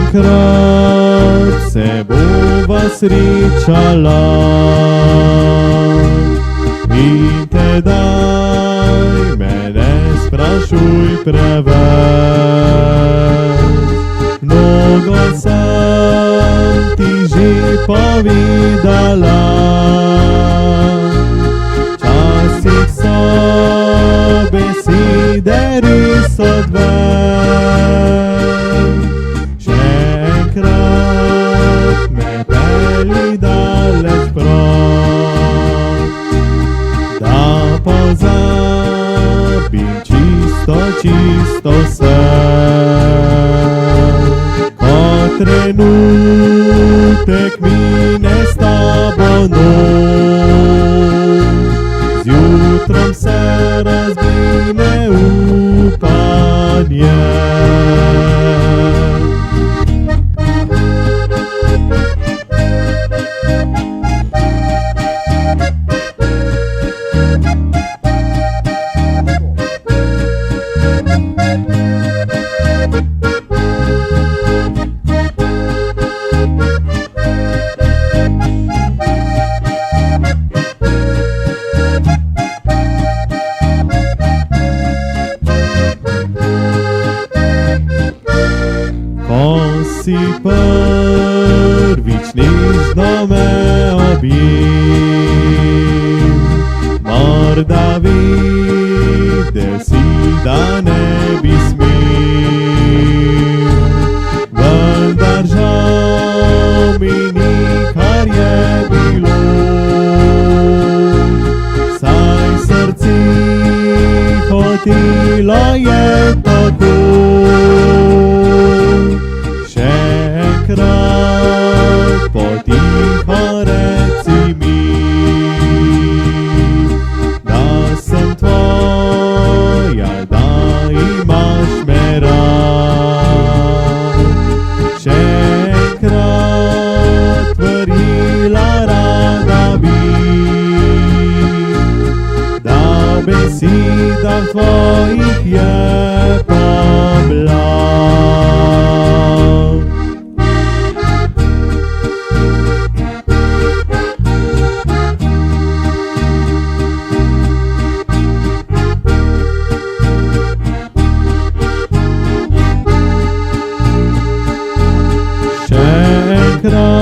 enkrat se bova srečala in tedaj me ne sprašuj preveč. Mnogo sem ti že povedala, včasih so besede res odveč. Še enkrat me pelji daleč proč, da pozabim čisto vse. Ko trenutek mine s tabo noč, zjutrom se razbine upanje. Ko si prvič nežno me objel, morda vedel si, da ne bi smel, vendar žal mi ni, kar je bilo, saj srce hotelo je tako. Še enkrat potiho reci mi, da sem tvoja, da imaš me rad. Še enkrat verjela rada bi, da v besedah tvojih je pomlad. Še enkrat